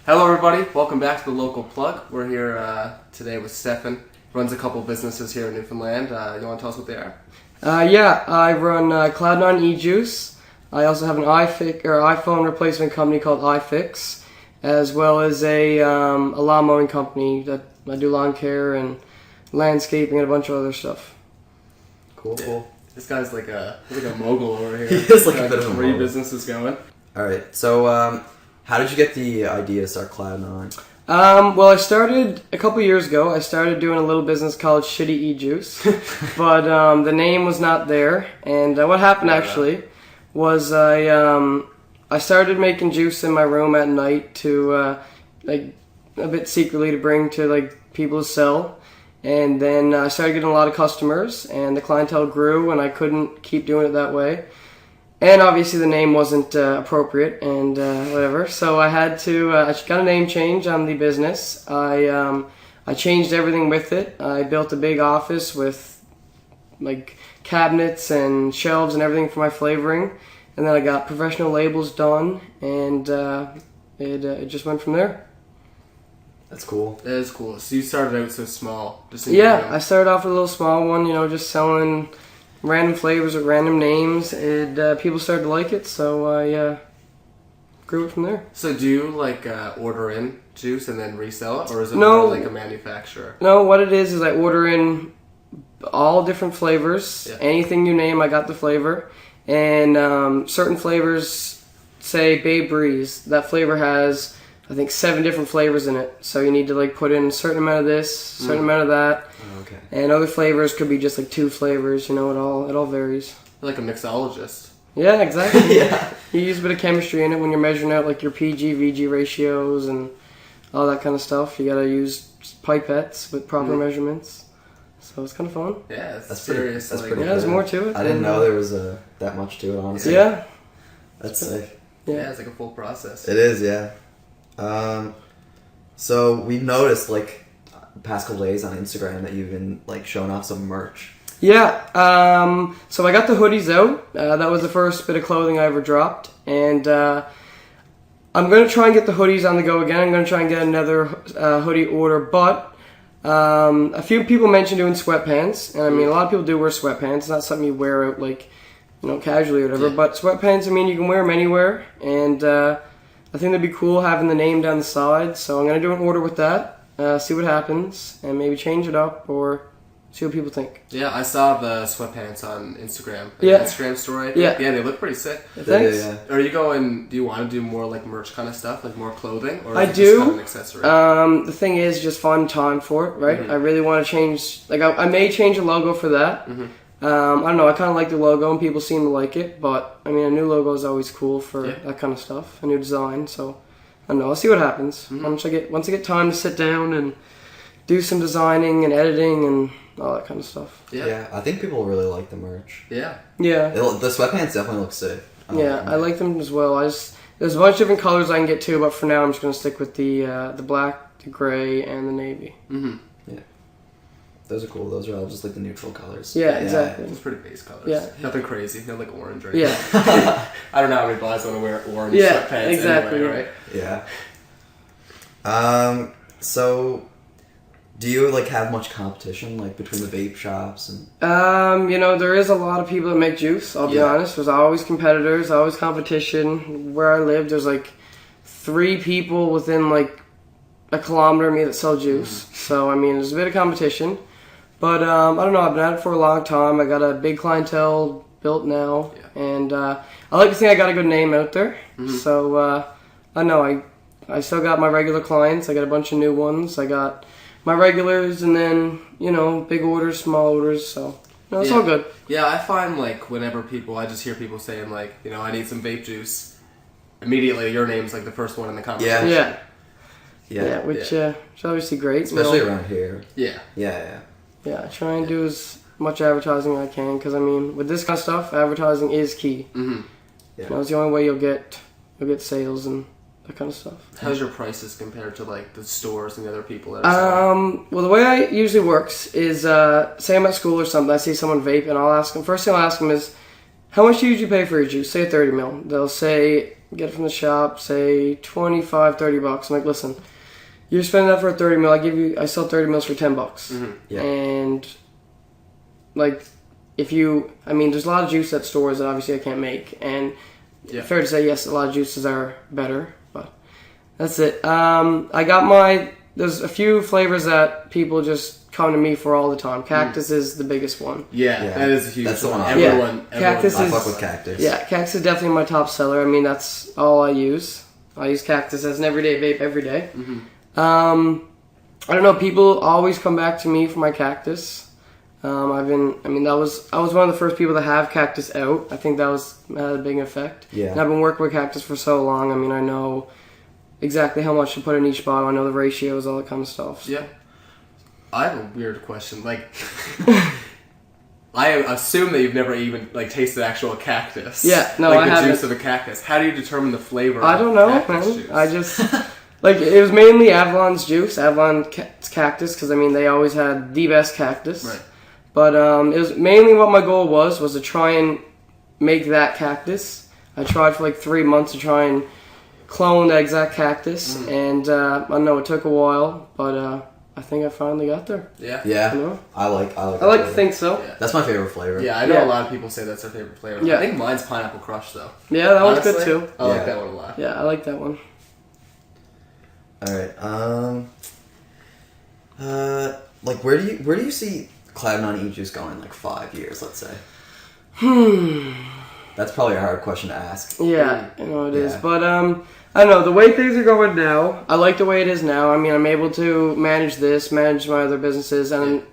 Hello everybody, welcome back to the Local Plug. We're here today with Stefan. He runs a couple businesses here in Newfoundland. You want to tell us what they are? I run Cloud9 eJuice. I also have an iPhone replacement company called iFix, as well as a lawn mowing company that I do lawn care and landscaping and a bunch of other stuff. Cool. This guy's like a mogul over here. He is like a bit of a three mogul. businesses going. Alright, so how did you get the idea to start Cloud9? Well, I started a couple years ago. I started doing a little business called Shitty eJuice, but the name was not there. And what happened actually was I started making juice in my room at night to like a bit secretly to bring to like people to sell. And then I started getting a lot of customers, and the clientele grew, and I couldn't keep doing it that way. And obviously the name wasn't appropriate and whatever, so I had to, I got a name change on the business. I changed everything with it. I built a big office with like cabinets and shelves and everything for my flavoring. And then I got professional labels done, and it just went from there. That's cool. That is cool. So you started out so small. I started off with a little small one, just selling random flavors with random names, and people started to like it, so I grew it from there. So do you like order in juice and then resell it, or is it No. more like a manufacturer? No, what it is I order in all different flavors. Yeah. Anything you name, I got the flavor. And certain flavors, say Bay Breeze, that flavor has, I think, 7 different flavors in it. So you need to like put in a certain amount of this, certain amount of that. Oh, okay. And other flavors could be just like 2 flavors, it all varies. You're like a mixologist. Yeah, exactly. Yeah. You use a bit of chemistry in it when you're measuring out like your PG, VG ratios and all that kind of stuff. You gotta use pipettes with proper measurements. So it's kind of fun. Yeah, it's That's serious. pretty like, cool. Yeah, there's more to it. I didn't know there was that much to it, honestly. Yeah. That's sick. yeah, it's like a full process. It is, yeah. So we've noticed, like, the past couple days on Instagram that you've been, like, showing off some merch. Yeah, so I got the hoodies out. That was the first bit of clothing I ever dropped. And I'm going to try and get the hoodies on the go again. I'm going to try and get another hoodie order. But a few people mentioned doing sweatpants. And I mean, a lot of people do wear sweatpants. It's not something you wear out, like, casually or whatever. Yeah. But sweatpants, I mean, you can wear them anywhere. And I think that'd be cool having the name down the side. So I'm going to do an order with that, see what happens, and maybe change it up or see what people think. Yeah, I saw the sweatpants on Instagram. Yeah. Instagram story. Yeah. Yeah, they look pretty sick. Thanks. Yeah. Are you do you want to do more like merch kind of stuff, like more clothing? Or is I it just do. kind of an accessory? The thing is, just find time for it, right? Mhm. I really want to change, like, I may change the logo for that. Mhm. I don't know, I kind of like the logo and people seem to like it, but, I mean, a new logo is always cool for Yeah. that kind of stuff, a new design, so, I don't know, I'll see what happens. Once I get time to sit down and do some designing and editing and all that kind of stuff. Yeah. I think people really like the merch. Yeah. Yeah. The sweatpants definitely look sick. Yeah, I like them as well. There's a bunch of different colors I can get to, but for now I'm just going to stick with the black, the gray, and the navy. Mm-hmm. Those are cool. Those are all just like the neutral colors. Yeah, exactly. It's pretty base colors. Yeah. Nothing crazy. No like orange or Yeah. anything. I don't know how many guys want to wear orange Yeah, sweatpants exactly. anyway, right? Yeah. So do you like have much competition like between the vape shops and There is a lot of people that make juice, I'll be Yeah. honest. There's always competitors, always competition. Where I live, there's like 3 people within like a kilometer of me that sell juice. So, I mean, there's a bit of competition. But, I don't know, I've been at it for a long time. I got a big clientele built now. Yeah. And I like to think I got a good name out there. So, I know, I still got my regular clients. I got a bunch of new ones. I got my regulars and then, big orders, small orders. So, it's all good. Yeah, I find like whenever I just hear people saying like, I need some vape juice. Immediately, your name's like the first one in the conversation. Yeah, which is obviously great. especially around here. Yeah. Yeah. Yeah, I try and do as much advertising as I can because, I mean, with this kind of stuff, advertising is key. Mm-hmm. Yeah. It's the only way you'll get sales and that kind of stuff. How's your prices compared to like the stores and the other people that are selling? Well, the way I usually works is, say I'm at school or something, I see someone vape, and I'll ask them, first thing I'll ask them is, how much do you usually pay for your juice? Say 30 mil. They'll say get it from the shop, say $25-$30. I'm like, listen, you're spending that for a 30 mil. I sell 30 mils for $10. Mm-hmm. Yeah. And like, there's a lot of juice at stores that obviously I can't make, and fair to say, yes, a lot of juices are better, but that's it. There's a few flavors that people just come to me for all the time. Cactus is the biggest one. Yeah, that is a huge That's the one. Everyone Cactus I is, fuck with cactus. Yeah, cactus is definitely my top seller. I mean, that's all I use. I use cactus as an everyday vape every day. Mm-hmm. I don't know. People always come back to me for my cactus. I was one of the first people to have cactus out. I think that had a big effect. Yeah. And I've been working with cactus for so long. I mean, I know exactly how much to put in each bottle. I know the ratios, all that kind of stuff. Yeah. I have a weird question. Like, I assume that you've never even tasted actual cactus. Yeah, no, like I the haven't. juice of a cactus. How do you determine the flavor? I don't know, cactus man. juice? I just it was mainly Avalon's juice, cactus, because they always had the best cactus. Right. But it was mainly what my goal was to try and make that cactus. I tried for 3 months to try and clone the exact cactus, and I know it took a while, but I think I finally got there. Yeah. Yeah. You know? I like to think so. Yeah. That's my favorite flavor. Yeah, I know Yeah. a lot of people say that's their favorite flavor. Yeah. I think mine's Pineapple Crush, though. Yeah, that one's good Honestly, too. I like Yeah. that one a lot. Yeah, I like that one. All right. Where do you see Cloud9 e-juice going 5 years, let's say? That's probably a hard question to ask. Yeah, I know it is. Yeah. But I don't know, the way things are going now, I like the way it is now. I mean, I'm able to manage this, manage my other businesses, and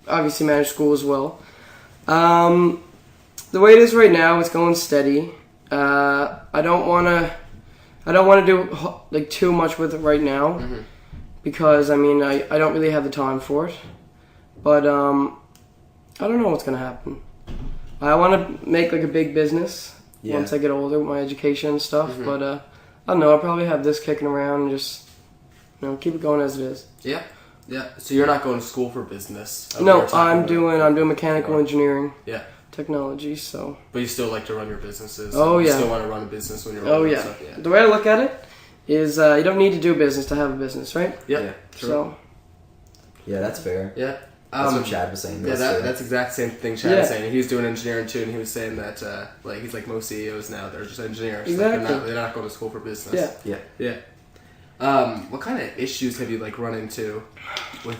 obviously manage school as well. The way it is right now, it's going steady. I don't want to do too much with it right now, because I don't really have the time for it. But I don't know what's gonna happen. I want to make a big business once I get older with my education and stuff. But I don't know. I'll probably have this kicking around and just keep it going as it is. Yeah. Yeah. So you're not going to school for business? No, I'm doing mechanical engineering. Yeah. Technology. So. But you still like to run your businesses. Oh You yeah. still want to run a business when you're Oh older yeah. and stuff, yeah. The way I look at it is you don't need to do business to have a business, right? Yeah. True. So. Yeah, that's fair. Yeah. That's what Chad was saying. Yeah, that's exact same thing Chad was saying. He was doing engineering too, and he was saying that he's like most CEOs now, they're just engineers. Exactly. They're not going to school for business. Yeah. Yeah. What kind of issues have you run into with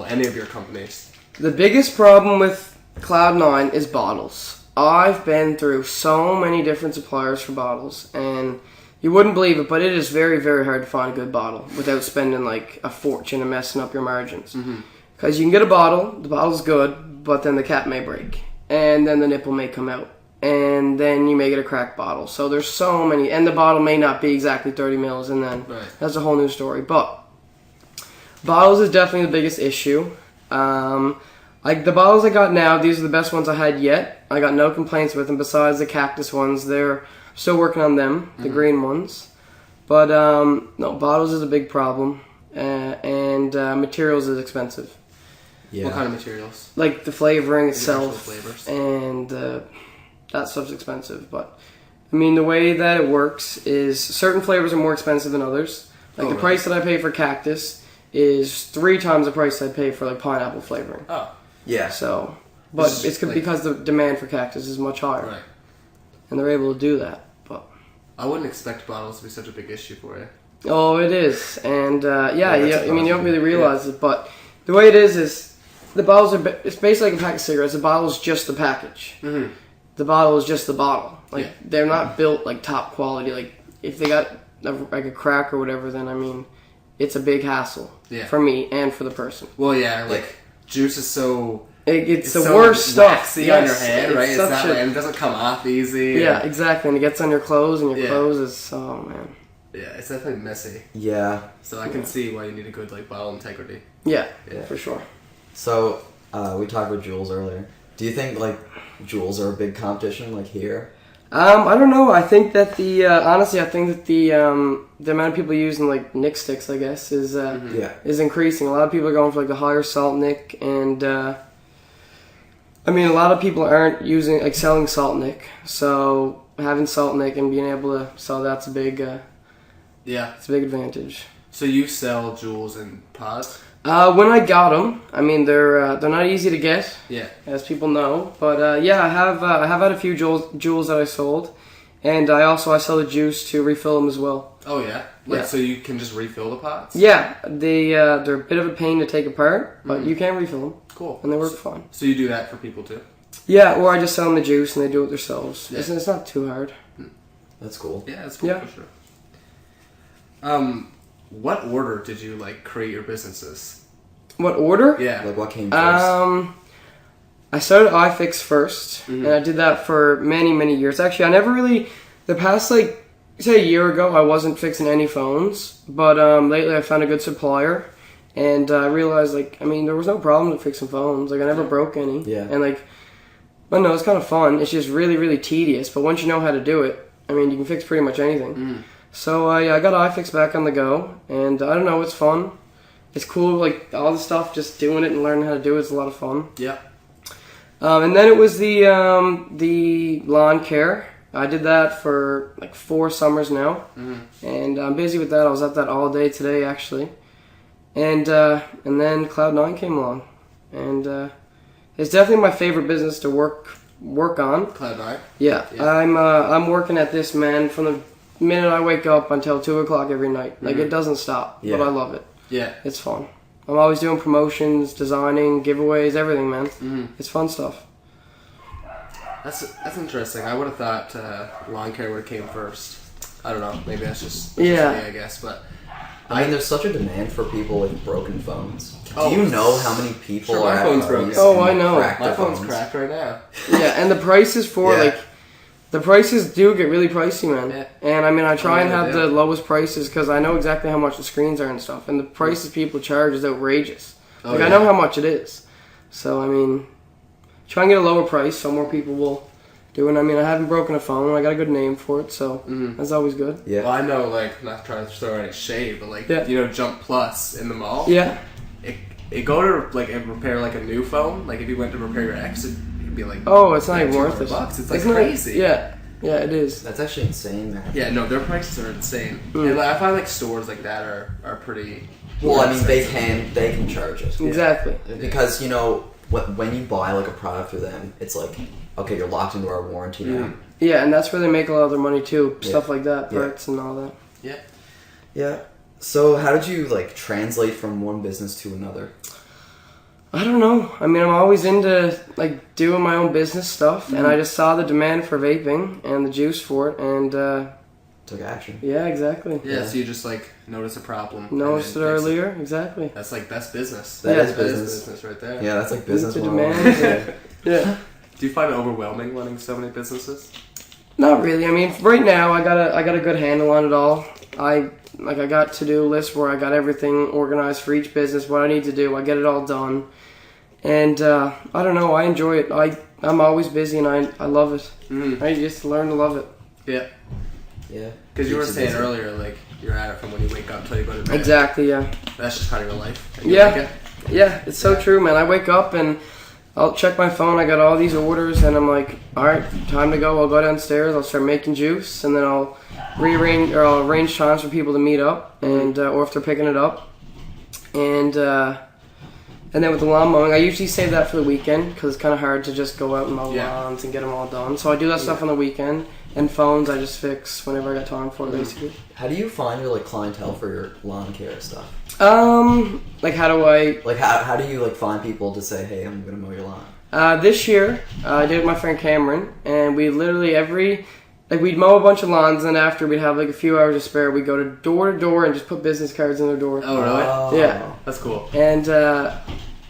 any of your companies? The biggest problem with Cloud9 is bottles. I've been through so many different suppliers for bottles, and you wouldn't believe it, but it is very, very hard to find a good bottle without spending a fortune and messing up your margins. Because you can get a bottle, the bottle's good, but then the cap may break, and then the nipple may come out, and then you may get a cracked bottle. So there's so many, and the bottle may not be exactly 30 mils, and then that's a whole new story. But bottles is definitely the biggest issue. The bottles I got now, these are the best ones I had yet. I got no complaints with them besides the cactus ones. They're still working on them, the green ones. But no, bottles is a big problem, and materials is expensive. Yeah. What kind of materials? Like the flavoring The itself, actual flavors. and that stuff's expensive. But the way that it works is certain flavors are more expensive than others. The price that I pay for cactus is 3 times the price I pay for pineapple flavoring. Oh. Yeah. So, but it's because the demand for cactus is much higher, Right. and they're able to do that. But I wouldn't expect bottles to be such a big issue for you. oh, it is, and you don't really realize it, but the way it is the bottles it's basically like a pack of cigarettes. The bottle's just the package. Mm-hmm. The bottle is just the bottle. They're not Yeah. built top quality. If they got a crack or whatever, then it's a big hassle for me and for the person. Well, yeah, juice is so... It's the so worst stuff. waxy on your hand, right? It's such not, and it doesn't come off easy. Yeah, and, exactly. And it gets on your clothes, and your Yeah. clothes is man. yeah, it's definitely messy. Yeah. So I can see why you need a good bottle integrity. Yeah, Yeah. for sure. So we talked about Juuls earlier. Do you think Juuls are a big competition here? I don't know. I think that honestly, I think that the amount of people using nic sticks, I guess, is increasing. A lot of people are going for the higher salt nic, and a lot of people aren't using selling salt nic. So having Salt Nick and being able to sell that's a big Yeah. it's a big advantage. So you sell jewels in pods? When I got them, I mean they're not easy to get, Yeah. as people know. But yeah, I have had a few jewels that I sold, and I sell the juice to refill them as well. Oh yeah. Like Yeah. so you can just refill the pods? Yeah, they're a bit of a pain to take apart, but you can refill them, Cool. and they work fine. So you do that for people too? Yeah, or I just sell them the juice and they do it themselves. Yeah. It's not too hard. That's cool. Yeah, that's cool Yeah. for sure. What order did you like create your businesses? What order? Yeah. Like what came first? I started iFix first, and I did that for many, many years. Actually, I never really, the past like, say a year ago, I wasn't fixing any phones, but lately I found a good supplier, and I realized like, I mean, there was no problem with fixing phones. Like I never broke any. Yeah. And like, I know it's kind of fun. It's just really, really tedious, but once you know how to do it, I mean, you can fix pretty much anything. So I got iFix back on the go, and I don't know, it's fun. It's cool, like all the stuff, just doing it and learning how to do it's a lot of fun. Yeah. And then it was the lawn care. I did that for like 4 summers now, and I'm busy with that. I was at that all day today, actually. And then Cloud9 came along, and it's definitely my favorite business to work on. Cloud9? Yeah, Yeah. I'm working at this, man, from the minute I wake up until 2 o'clock every night. Like it doesn't stop, Yeah. but I love it. Yeah. It's fun. I'm always doing promotions, designing, giveaways, everything, man. It's fun stuff. That's interesting. I would have thought lawn care would have came first. I don't know. Maybe that's just Yeah. me, I guess. But I mean, there's such a demand for people with broken phones. Oh, Do you know how many people sure, are my at phone's parties broken. Oh, and I know. crack my their phone's phones? cracked right now. Yeah, and the prices for Yeah. like the prices do get really pricey, man. Yeah. And I mean, I try and Yeah, have they the do. lowest prices because I know exactly how much the screens are and stuff. And the prices people charge is outrageous. Oh, Like yeah. I know how much it is. So I mean, try and get a lower price so more people will do it. I mean, I haven't broken a phone. I got a good name for it, so that's always good. Yeah. Well, I know, like, not trying to throw any shade, but like, Yeah. you know, Jump Plus in the mall. Yeah. It go to like and repair like a new phone. Like if you went to repair your ex, it'd be like Oh, it's not even worth it. $200. It's like Isn't it? crazy. Yeah. Yeah, it is. That's actually insane, man. Yeah, no, their prices are insane. And like, I find like stores like that are pretty. Well, I mean, they expensive. can charge it. Exactly. Because, you know, when you buy, like, a product through them, it's like, okay, you're locked into our warranty now. Yeah, and that's where they make a lot of their money too. Yeah. Stuff like that, Yeah. parts and all that. Yeah. Yeah. So how did you, like, translate from one business to another? I don't know. I mean, I'm always into like doing my own business stuff, and I just saw the demand for vaping and the juice for it, and Took action. yeah, exactly. Yeah, Yeah. so you just like notice a problem. and Noticed it then fix earlier, exactly. That's like that's business. That Yeah. is business. business right there. Yeah, that's like business the 101. demand. Yeah. Do you find it overwhelming running so many businesses? Not really. I mean, right now I got a good handle on it all. I got to-do lists where I got everything organized for each business, what I need to do. I get it all done, and I don't know. I enjoy it. I'm always busy, and I love it. I just learn to love it. Yeah. Yeah. Because you were Keeps saying busy. earlier, like you're at it from when you wake up till you go to bed. Exactly. Yeah. That's just part of your life. And you Yeah. like it? Yeah, it's so true, man. I wake up and I'll check my phone. I got all these orders, and I'm like, all right, time to go. I'll go downstairs. I'll start making juice, and then I'll I'll arrange times for people to meet up, and or if they're picking it up, and then with the lawn mowing, I usually save that for the weekend because it's kind of hard to just go out and mow Yeah. lawns and get them all done. So I do that stuff on the weekend, and phones I just fix whenever I got time for it, basically. How do you find your, like, clientele for your lawn care stuff? Like how do I? Like, how do you, like, find people to say, hey, I'm gonna mow your lawn? This year, I did it with my friend Cameron, and we literally we'd mow a bunch of lawns, and after we'd have like a few hours to spare, we'd go to door and just put business cards in their door. Oh, really? Oh. Yeah. That's cool.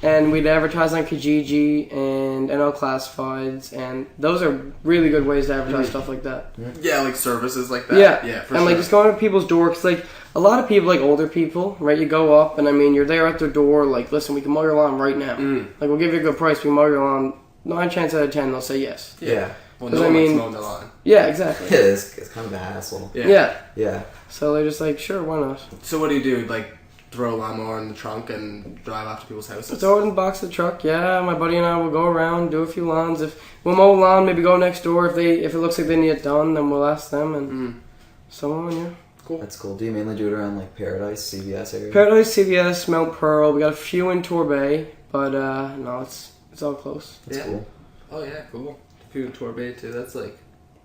And we'd advertise on Kijiji and NL Classifieds, and those are really good ways to advertise stuff like that. Yeah, like services like that. Yeah, Yeah, for and sure. like just going to people's door, because like a lot of people, like older people, right? You go up, and I mean, you're there at their door, like, listen, we can mow your lawn right now. Like, we'll give you a good price. We mow your lawn. 9 chances out of 10, they'll say yes. Yeah. Well, 'Cause no I one likes mean- mowing the lawn. Yeah, exactly. It is. It's kind of a hassle. Yeah. Yeah. Yeah. So they're just like, sure, why not? So what do you do? Like throw a lawnmower in the trunk and drive off to people's houses? Throw it in the box of the truck. Yeah, my buddy and I will go around, do a few lawns. If we'll mow a lawn, maybe go next door. If it looks like they need it done, then we'll ask them and so on. Yeah. Cool. That's cool. Do you mainly do it around like Paradise, CVS area? Paradise, CVS, Mount Pearl. We got a few in Torbay, but no, it's all close. That's cool. Oh yeah, cool. A few in Torbay too. That's like.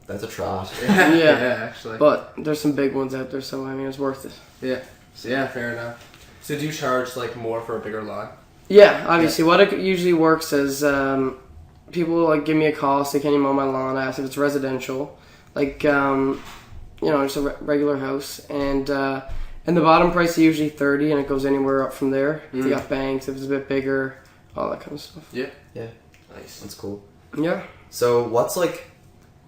That's a trot. Yeah, actually. But there's some big ones out there, so I mean, it's worth it. Yeah. So, yeah, fair enough. So do you charge like more for a bigger lawn? Yeah, obviously. What it usually works is people like give me a call, say, can you mow my lawn? I ask if it's residential, like just a regular house, and the bottom price is usually $30, and it goes anywhere up from there. If you got banks, if it's a bit bigger, all that kind of stuff. Yeah. Yeah. Nice. That's cool. Yeah. So what's like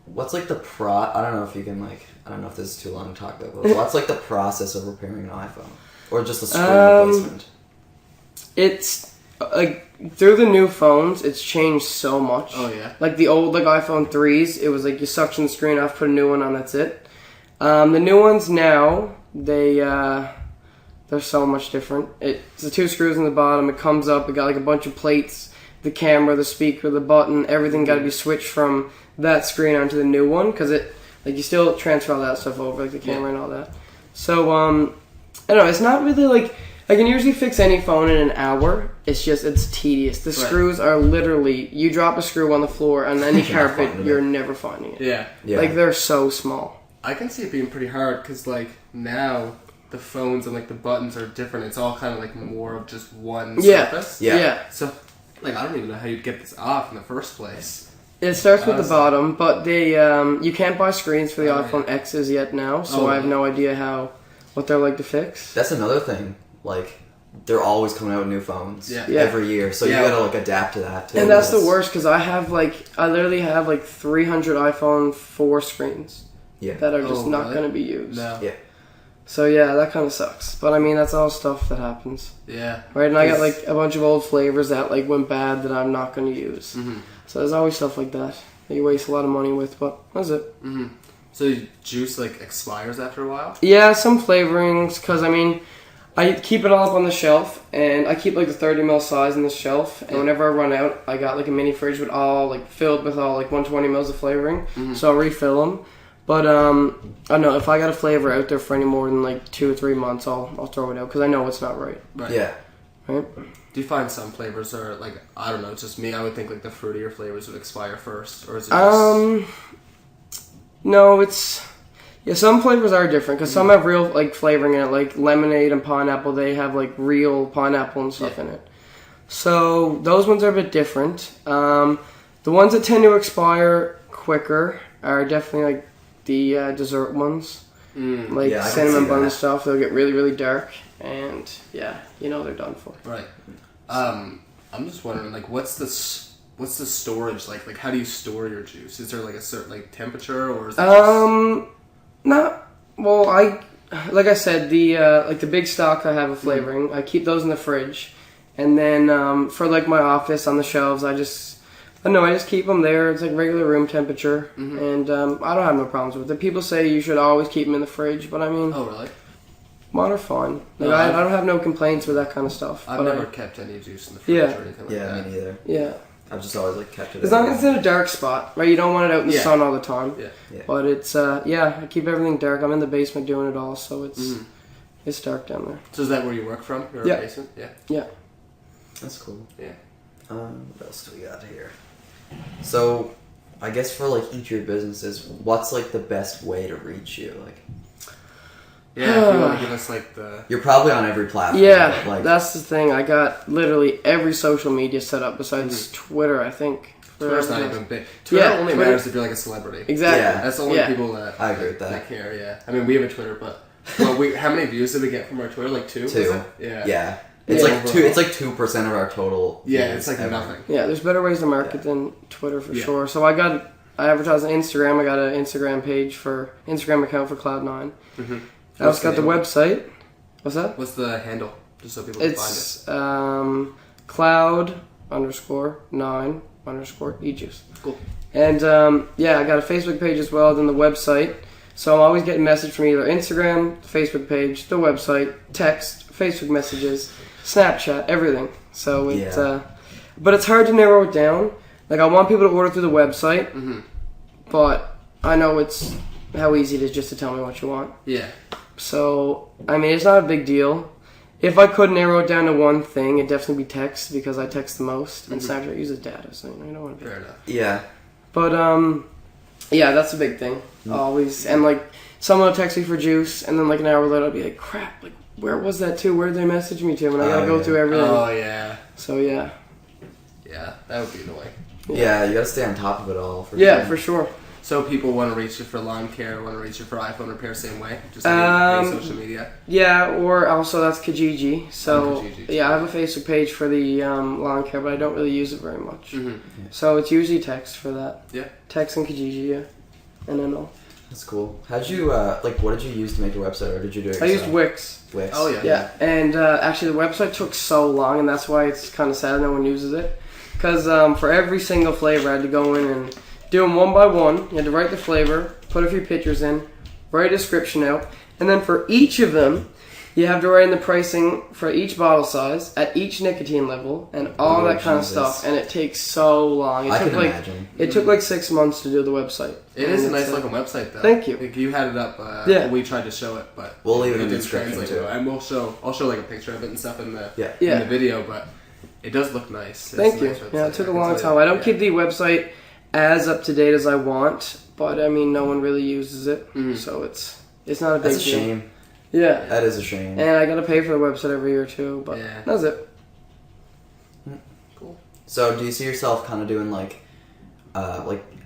the I don't know if you can I don't know if this is too long to talk about, but what's like the process of repairing an iPhone? Or just the screen replacement? It's like through the new phones, it's changed so much. Oh yeah. Like the old iPhone 3s, it was like you suction the screen off, put a new one on, that's it. The new ones now, they're so much different. It's the 2 screws in the bottom, it comes up, it got like a bunch of plates, the camera, the speaker, the button, everything got to be switched from that screen onto the new one, because you still transfer all that stuff over, like the camera and all that. So, I don't know, it's not really like, I can usually fix any phone in an hour. It's tedious. The screws are literally, you drop a screw on the floor on any carpet, you're never finding it. Yeah. Like, they're so small. I can see it being pretty hard because, like, now the phones and, like, the buttons are different. It's all kind of, like, more of just one surface. Yeah. So, like, I don't even know how you'd get this off in the first place. It starts with the bottom, but you can't buy screens for the iPhone X's yet now, so I have no idea what they're like to fix. That's another thing. Like, they're always coming out with new phones every year, so you gotta like adapt to that too. And that's the worst, because I literally have like 300 iPhone 4 screens that are just not going to be used. No. Yeah. So yeah, that kind of sucks. But I mean, that's all stuff that happens. Yeah. Right, and I got like a bunch of old flavors that like went bad that I'm not going to use. Mm-hmm. So there's always stuff like that you waste a lot of money with, but that's it. Mm-hmm. So juice like expires after a while? Yeah, some flavorings, because I mean, I keep it all up on the shelf, and I keep like the 30 ml size in the shelf, and whenever I run out, I got like a mini fridge with all like filled with all like 120 mils of flavoring, so I'll refill them. But I don't know, if I got a flavor out there for any more than like 2 or 3 months, I'll throw it out, because I know it's not right. Yeah. Right? Do you find some flavors are like, I don't know, it's just me, I would think like the fruitier flavors would expire first, or is it just... No, some flavors are different, because some have real like flavoring in it, like lemonade and pineapple, they have like real pineapple and stuff in it. So those ones are a bit different. The ones that tend to expire quicker are definitely like the dessert ones, like cinnamon bun stuff. They'll get really, really dark, and they're done for. Right. I'm just wondering, like, what's the storage like? Like, how do you store your juice? Is there like a certain like temperature, or is it just... Not well. Like I said, the big stock I have of flavoring, I keep those in the fridge, and then for like my office on the shelves, I just keep them there. It's like regular room temperature, and I don't have no problems with it. People say you should always keep them in the fridge, but I mean, oh really? Mine are fine. Like, I don't have no complaints with that kind of stuff. I've never kept any juice in the fridge or anything like that. Yeah, me neither. Yeah. I've just always like kept it. As long as it's in a dark spot, right? You don't want it out in the sun all the time. Yeah. But it's I keep everything dark. I'm in the basement doing it all, so it's dark down there. So is that where you work from? Your basement? Yeah. Yeah. That's cool. Yeah. What else do we got here? So, I guess for like each of your businesses, what's like the best way to reach you? Like, yeah, if you want to give us like the... You're probably on every platform. Yeah, like, that's the thing. I got literally every social media set up besides Twitter, I think. Twitter's not even big. Twitter only matters if you're like a celebrity. Exactly. Yeah. That's the only people that... I agree with that. That care, yeah. I mean, we have a Twitter, but... Well, how many views did we get from our Twitter? Like 2? 2. Yeah. Yeah. It's like overall. It's like 2% of our total. Yeah, it's like nothing. Yeah, there's better ways to market than Twitter for sure. So I advertise on Instagram. I got an Instagram account for Cloud9. Mm-hmm. I also got the website. What's that? What's the handle? Just so people can find it. It's Cloud_9_ejuice. Cool. And I got a Facebook page as well. Then the website. So I'm always getting message from either Instagram, Facebook page, the website, text, Facebook messages, Snapchat, everything. So it's but it's hard to narrow it down. Like I want people to order through the website, but I know it's how easy it is just to tell me what you want. Yeah. So I mean, it's not a big deal. If I could narrow it down to one thing, it'd definitely be text because I text the most, and Snapchat uses data, so you don't want to be. Fair enough. Yeah. But yeah, that's a big thing. Always, and like someone will text me for juice, and then like an hour later, I'll be like, crap, like where was that to? Where did they message me to? And I gotta go through everything. Oh yeah. So yeah. Yeah, that would be annoying. Yeah, you gotta stay on top of it all. For sure. So people want to reach you for lawn care, want to reach you for iPhone repair, same way? Just any social media? Yeah, or also that's Kijiji. So, Kijiji, yeah, I have a Facebook page for the lawn care, but I don't really use it very much. So it's usually text for that. Yeah. Text and Kijiji, yeah. And then all. That's cool. How'd you, what did you use to make your website, or did you do it yourself? I used Wix. Wix. Oh, yeah. Yeah, and actually the website took so long, and that's why it's kind of sad no one uses it. Because for every single flavor, I had to go in and do them one by one. You had to write the flavor, put a few pictures in, write a description out, and then for each of them, you have to write in the pricing for each bottle size, at each nicotine level, and all that kind of stuff. And it takes so long. I can imagine. It took like 6 months to do the website. It is a nice looking website, though. Thank you. Like, you had it up. We tried to show it, but we'll leave it in the didn't description translate too. well. And I'll show like a picture of it and stuff in the Yeah. video, but it does look nice. Thank you. Yeah, it took a long time. I don't keep the website as up to date as I want, but I mean, no one really uses it, so it's not a big deal. That's a shame. Yeah, that is a shame. And I gotta pay for the website every year too, but that's it. Cool. So, do you see yourself kind of doing like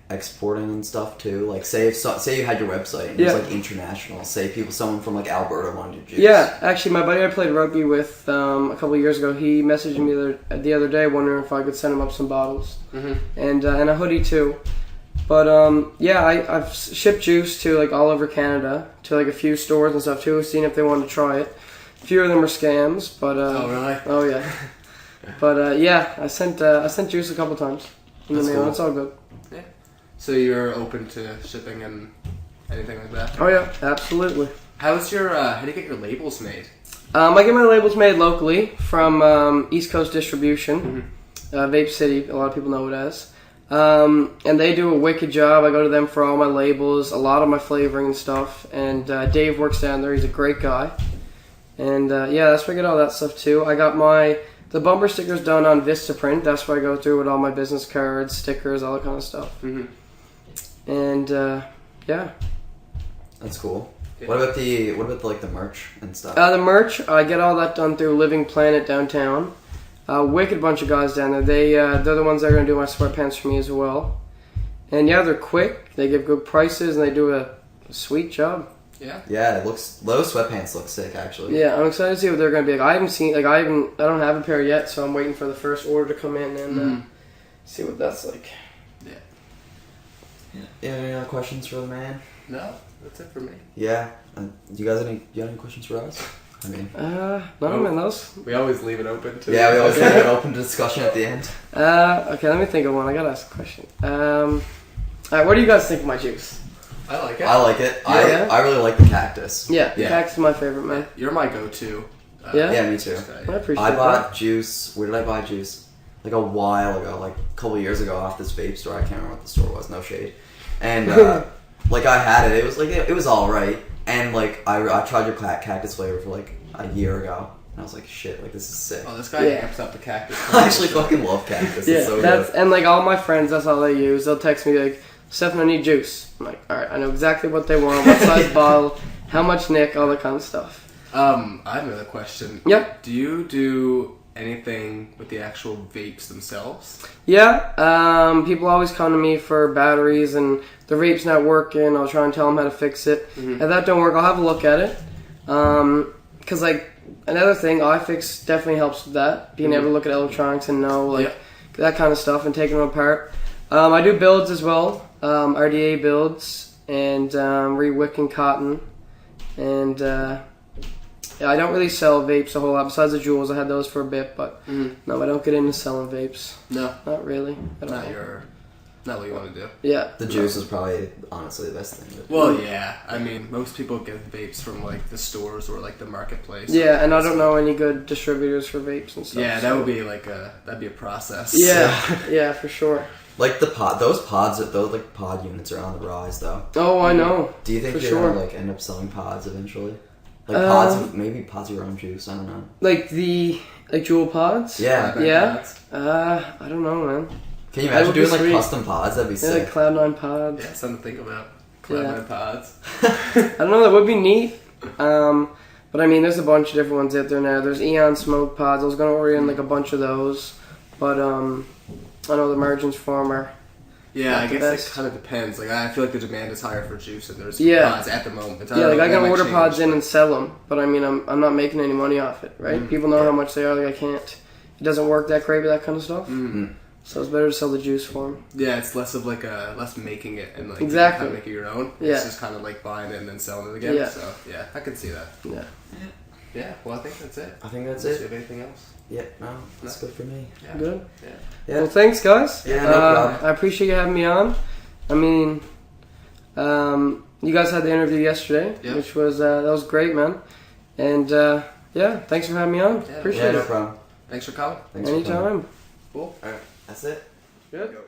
exporting and stuff too? Like, say you had your website and it was like international. Say someone from like Alberta wanted to juice. Yeah, actually, my buddy I played rugby with a couple of years ago, he messaged me the other day wondering if I could send him up some bottles and a hoodie too. But I've shipped juice to like all over Canada to like a few stores and stuff too, seeing if they wanted to try it. A few of them are scams, but oh really? Oh yeah. But I sent juice a couple times in the mail. It's all good. Yeah. So you're open to shipping and anything like that? Oh yeah, absolutely. How do you get your labels made? I get my labels made locally from East Coast Distribution, Vape City. A lot of people know it as. And they do a wicked job. I go to them for all my labels, a lot of my flavoring and stuff. And Dave works down there. He's a great guy. And that's where I get all that stuff too. I got the bumper stickers done on Vistaprint. That's where I go through with all my business cards, stickers, all that kind of stuff. And that's cool. Yeah. What about the merch and stuff? The merch, I get all that done through Living Planet downtown. Wicked bunch of guys down there. They're the ones that are gonna do my sweatpants for me as well. And they're quick. They give good prices and they do a sweet job. Yeah, those sweatpants look sick actually. Yeah, I'm excited to see what they're gonna be like. I don't have a pair yet, so I'm waiting for the first order to come in and see what that's like. Yeah. Any other questions for the man? No, that's it for me. Yeah. You guys have any questions for us? I mean, no, man, those. We always leave it open to. Yeah, we always leave it open to discussion at the end. Okay, let me think of one. I gotta ask a question. Alright, what do you guys think of my juice? I like it. I really like the cactus. Yeah, the cactus is my favorite, man. You're my go-to. Yeah, me too. I appreciate I bought juice. Where did I buy juice? Like a while ago, like a couple years ago, off this vape store. I can't remember what the store was. No shade. And I had it. It was it was all right. And I tried your cactus flavor for like a year ago, and I was like, shit, this is sick. Oh, this guy amps up the cactus. I actually fucking love cactus. Yeah, it's so good. And all my friends, that's all they use. They'll text me like, Stefan, I need juice. I'm like, alright, I know exactly what they want, what size bottle, how much nick, all that kind of stuff. I have another question. Yep. Do you do anything with the actual vapes themselves? Yeah. People always come to me for batteries and the vape's not working. I'll try and tell them how to fix it. If that don't work, I'll have a look at it. Because another thing, iFix definitely helps with that. Being able to look at electronics and know that kind of stuff and taking them apart. I do builds as well. RDA builds and re-wicking cotton. And I don't really sell vapes a whole lot. Besides the jewels, I had those for a bit, but no, I don't get into selling vapes. No, not really. Not not what you want to do. Yeah. The juice is probably honestly the best thing. Well, yeah. I mean, most people get vapes from like the stores or like the marketplace. Yeah, and I don't know any good distributors for vapes and stuff. Yeah, that would be like that'd be a process. Yeah, yeah, for sure. Like those like pod units are on the rise though. Oh, I know. Do you think For you're sure. gonna like end up selling pods eventually? Like pods, maybe pods of your own juice. I don't know. Like jewel pods? Yeah. Yeah. I don't know, man. Can you That imagine would be doing like sweet. custom pods? That'd be Yeah, sick. like Cloud9 pods. Yeah, something to think about. Cloud9 pods. I don't know, that would be neat. But I mean, there's a bunch of different ones out there now. There's Eon Smoke pods. I was gonna order in like a bunch of those, but I know the margins for them are. Yeah, Not I the guess best. it kind of depends. Like, I feel like the demand is higher for juice, and there's Yeah. pods at the moment. Yeah, like I that can might order change, pods in but- and sell them, but I mean, I'm not making any money off it, right? People know Yeah. how much they are. Like I can't. It doesn't work that great with that kind of stuff. Mhm. So it's better to sell the juice for them. Yeah, it's less of like less making it and like Exactly. kind of making your own. Yeah. It's just kind of like buying it and then selling it again. Yeah. So yeah, I can see that. Yeah. Yeah. Well, I think that's it. I think that's Do you it. have anything else? Yeah, no, that's good for me. Yeah. Good. Yeah. Yeah. Well, thanks, guys. Yeah, no problem. I appreciate you having me on. I mean, you guys had the interview yesterday, Yeah. which was that was great, man. And yeah, thanks for having me on. Yeah. Appreciate Yeah, no it. problem. Thanks for coming. Thanks for coming. Anytime. Cool. All right, that's it. Good. Go.